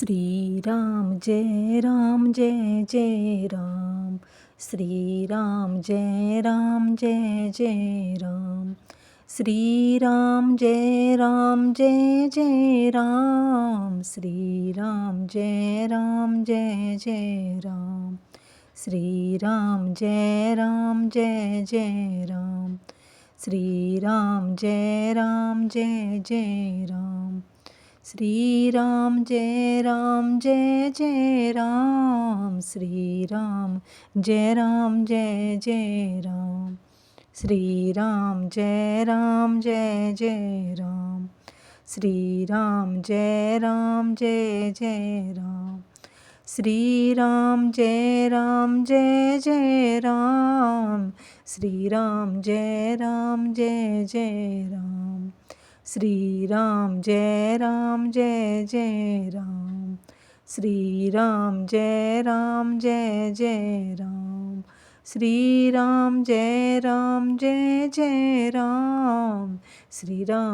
Shriram Jai Ram Jai Jai Ram. Shriram Jai Ram Jai Jai Ram. Shriram Jai Ram Jai Jai Ram. Shriram Jai Ram Jai Jai Ram. Shriram Jai Ram Jai Jai Ram. Shriram Jai Ram Jai Jai Ram. Shriram Jai Ram Jai Jai Ram. Shriram Jai Ram Jai Jai Ram. Shriram Jai Ram Jai Jai Ram. Shriram Jai Ram Jai Jai Ram. Shriram Jai Ram Jai Jai Ram. Shriram Jai Ram Jai Jai Ram. Shriram Jai Ram Jai Jai Ram. Shriram Jai Ram Jai Jai Ram. Shriram Jai Ram Jai Jai Ram. Shriram